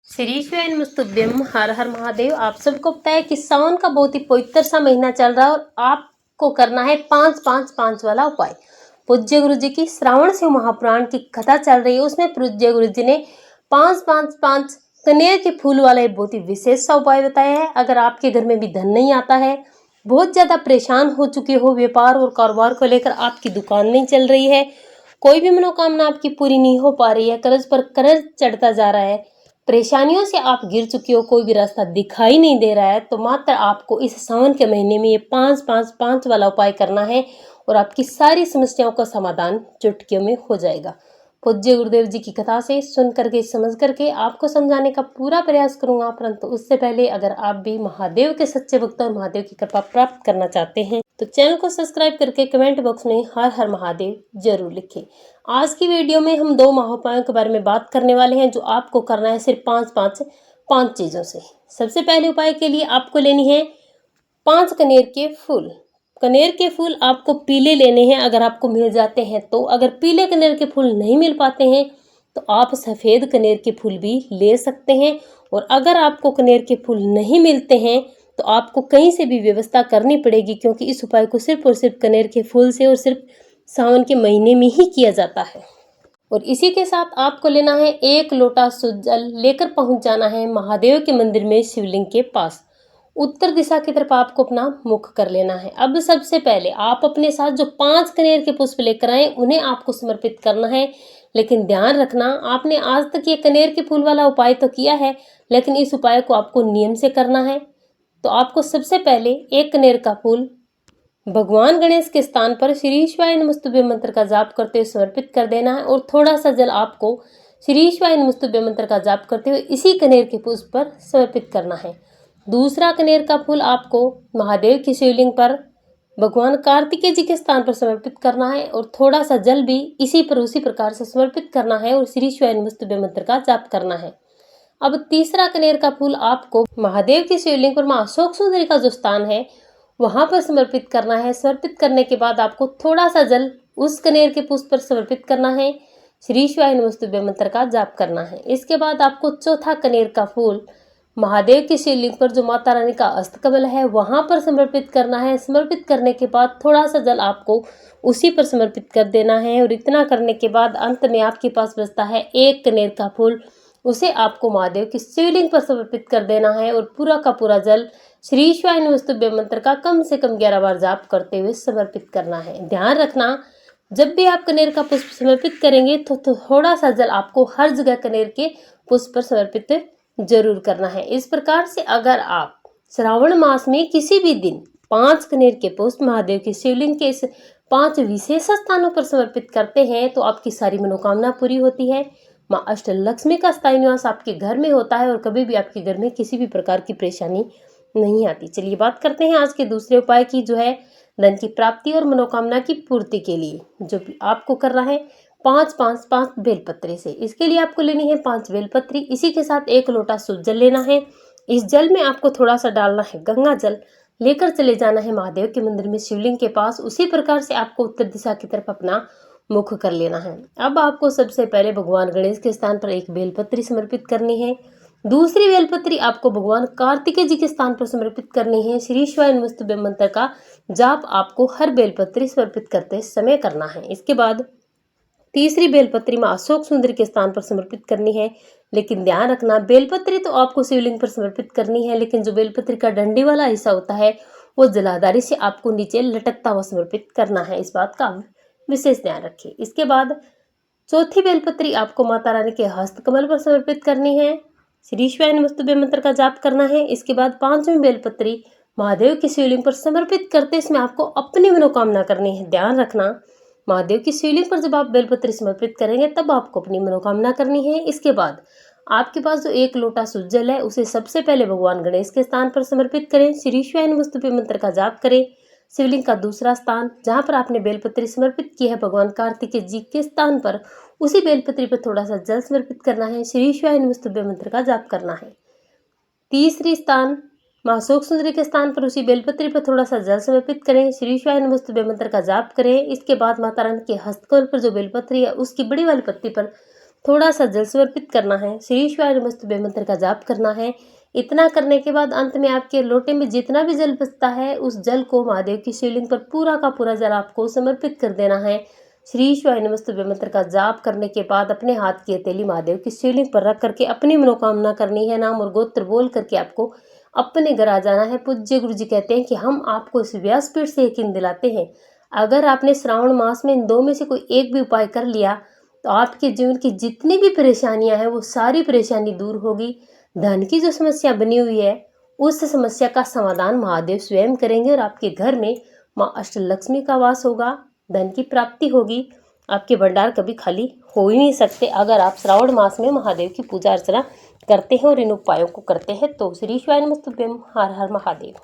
श्री शिवाय नमस्तुभ्यम। हर हर महादेव। आप सबको पता है कि सावन का बहुत ही पवित्र सा महीना चल रहा है और आपको करना है 5-5-5 वाला उपाय। पूज्य गुरु जी की श्रावण शिव महापुराण की कथा चल रही है, उसमें पूज्य गुरु जी ने 5-5-5 कनेर के फूल वाला एक बहुत ही विशेष सा उपाय बताया है। अगर आपके घर में भी धन नहीं आता है, बहुत ज्यादा परेशान हो चुके हो, व्यापार और कारोबार को लेकर आपकी दुकान नहीं चल रही है, कोई भी मनोकामना आपकी पूरी नहीं हो पा रही है, कर्ज पर कर्ज चढ़ता जा रहा है, परेशानियों से आप गिर चुके हो, कोई भी रास्ता दिखाई नहीं दे रहा है, तो मात्र आपको इस सावन के महीने में ये 5-5-5 वाला उपाय करना है और आपकी सारी समस्याओं का समाधान चुटकियों में हो जाएगा। पूज्य गुरुदेव जी की कथा से सुन करके समझ करके आपको समझाने का पूरा प्रयास करूंगा, परंतु उससे पहले अगर आप भी महादेव के सच्चे भक्त और महादेव की कृपा प्राप्त करना चाहते हैं तो चैनल को सब्सक्राइब करके कमेंट बॉक्स में हर हर महादेव जरूर लिखें। आज की वीडियो में हम 2 महाउपायों के बारे में बात करने वाले हैं जो आपको करना है सिर्फ 5 चीजों से। सबसे पहले उपाय के लिए आपको लेनी है 5 कनेर के फूल। कनेर के फूल आपको पीले लेने हैं अगर आपको मिल जाते हैं तो। अगर पीले कनेर के फूल नहीं मिल पाते हैं तो आप सफेद कनेर के फूल भी ले सकते हैं। और अगर आपको कनेर के फूल नहीं मिलते हैं तो आपको कहीं से भी व्यवस्था करनी पड़ेगी, क्योंकि इस उपाय को सिर्फ और सिर्फ कनेर के फूल से और सिर्फ सावन के महीने में ही किया जाता है। और इसी के साथ आपको लेना है 1 लोटा शुद्ध जल, लेकर पहुंच जाना है महादेव के मंदिर में शिवलिंग के पास। उत्तर दिशा की तरफ आपको अपना मुख कर लेना है। अब सबसे पहले आप अपने साथ जो 5 कनेर के पुष्प लेकर आए उन्हें आपको समर्पित करना है। लेकिन ध्यान रखना, आपने आज तक ये कनेर के फूल वाला उपाय तो किया है, लेकिन इस उपाय को आपको नियम से करना है। तो आपको सबसे पहले 1 कनेर का फूल भगवान गणेश के स्थान पर श्री शिवाय नमस्तुभ्य मंत्र का जाप करते हुए समर्पित कर देना है। और थोड़ा सा जल आपको श्री शिवाय नमस्तुभ्य मंत्र का जाप करते हुए इसी कनेर के पुष्प पर समर्पित करना है। दूसरा कनेर का फूल आपको महादेव की शिवलिंग पर भगवान कार्तिकेय जी के स्थान पर समर्पित करना है और थोड़ा सा जल भी इसी पर उसी प्रकार से समर्पित करना है और श्री शिवाय नमस्तुभ्य मंत्र का जाप करना है। अब तीसरा कनेर का फूल आपको महादेव की शिवलिंग पर मां अशोक सुंदरी का जो स्थान है वहां पर समर्पित करना है। समर्पित करने के बाद आपको थोड़ा सा जल उस कनेर के पुष्प पर समर्पित करना है, श्री शिवाय नमस्तुभ्य मंत्र का जाप करना है। इसके बाद आपको चौथा कनेर का फूल महादेव की शिवलिंग पर जो माता रानी का अष्टकमल है वहां पर समर्पित करना है। समर्पित करने के बाद थोड़ा सा जल आपको उसी पर समर्पित कर देना है। और इतना करने के बाद अंत में आपके पास बचता है 1 कनेर का फूल, उसे आपको महादेव की शिवलिंग पर समर्पित कर देना है और पूरा का पूरा जल श्री शिवाय नमस्तुभ्य मंत्र का कम से कम 11 बार जाप करते हुए समर्पित करना है। ध्यान रखना, जब भी आप कनेर का पुष्प समर्पित करेंगे तो थोड़ा सा जल आपको हर जगह कनेर के पुष्प पर समर्पित जरूर करना है। इस प्रकार से अगर आप श्रावण मास में किसी भी दिन 5 कनेर के पुष्प महादेव की शिवलिंग के इस 5 विशेष स्थानों पर समर्पित करते हैं तो आपकी सारी मनोकामना पूरी होती है। मां अष्टलक्ष्मी का स्थायी निवास आपके घर में होता है और कभी भी आपके घर में किसी भी प्रकार की परेशानी नहीं आती। चलिए बात करते हैं आज के दूसरे उपाय की, जो है धन की प्राप्ति और मनोकामना की पूर्ति के लिए, जो आपको करना है 5-5-5 बेलपत्री से। इसके लिए आपको लेनी है 5 बेलपत्री, इसी के साथ 1 लोटा शुद्ध जल लेना है। इस जल में आपको थोड़ा सा डालना है गंगा जल, लेकर चले जाना है महादेव के मंदिर में शिवलिंग के पास। उसी प्रकार से आपको उत्तर दिशा की तरफ अपना मुख कर लेना है। अब आपको सबसे पहले भगवान गणेश के स्थान पर 1 बेलपत्री समर्पित करनी है। दूसरी बेलपत्री आपको भगवान कार्तिकेय जी के स्थान पर समर्पित करनी है। श्री शिवाय नमस्तुभ्य मंत्र का जाप आपको हर बेलपत्री समर्पित करते समय करना है। इसके बाद तीसरी बेलपत्री मां अशोक सुंदरी के स्थान पर समर्पित करनी है। लेकिन ध्यान रखना, बेलपत्री तो आपको शिवलिंग पर समर्पित करनी है, लेकिन जो बेलपत्री का डंडी वाला हिस्सा होता है वो जलाधारी से आपको नीचे लटकता हुआ समर्पित करना है। इस बात का विशेष ध्यान रखिए। इसके बाद चौथी बेलपत्री आपको माता रानी के हस्तकमल पर समर्पित करनी है। श्री शिवाय नमस्तुभ्य मंत्र का जाप करना है। इसके बाद 5वीं बेलपत्री महादेव की शिवलिंग पर समर्पित करते इसमें आपको अपनी मनोकामना करनी है। ध्यान रखना, महादेव की शिवलिंग पर जब आप बेलपत्री समर्पित करेंगे तब आपको अपनी मनोकामना करनी है। इसके बाद आपके पास जो 1 लोटा शुद्ध जल है उसे सबसे पहले भगवान गणेश के स्थान पर समर्पित करें। श्री शिवाय नमस्तुभ्य मंत्र का जाप करें। शिवलिंग का दूसरा स्थान जहां पर आपने बेलपत्री समर्पित की है भगवान कार्तिकेय जी के स्थान पर, उसी बेलपत्री पर थोड़ा सा जल समर्पित करना है। श्री शिवाय नमस्तुभ्य मंत्र का जाप करना है। तीसरी स्थान मां अशोक सुंदरी के स्थान पर उसी बेलपत्री पर थोड़ा सा जल समर्पित करें। श्री शिवाय नमस्तुभ्य मंत्र का जाप करें। इसके बाद माता रानी के हस्तकमल पर जो बेलपत्री है उसकी बड़ी वाली पत्ती पर थोड़ा सा जल समर्पित करना है, श्री शिवाय नमस्तुभ्यं मंत्र का जाप करना है। इतना करने के बाद अंत में आपके लोटे में जितना भी जल बचता है उस जल को महादेव की शिवलिंग पर पूरा का पूरा जल आपको समर्पित कर देना है। श्री शिवाय नमस्तुभ्यं मंत्र का जाप करने के बाद अपने हाथ की हथेली महादेव की शिवलिंग पर रख करके अपनी मनोकामना करनी है। नाम और गोत्र बोल करके आपको अपने घर आ जाना है। पूज्य गुरु जी कहते हैं कि हम आपको इस व्यासपीठ से यकीन दिलाते हैं, अगर आपने श्रावण मास में इन दो में से कोई एक भी उपाय कर लिया तो आपके जीवन की जितनी भी परेशानियां हैं वो सारी परेशानी दूर होगी। धन की जो समस्या बनी हुई है उस समस्या का समाधान महादेव स्वयं करेंगे और आपके घर में माँ अष्टलक्ष्मी का वास होगा, धन की प्राप्ति होगी। आपके भंडार कभी खाली हो ही नहीं सकते अगर आप श्रावण मास में महादेव की पूजा अर्चना करते हैं और इन उपायों को करते हैं। तो श्री शिवाय नमस्तुभ्यं, हर हर महादेव।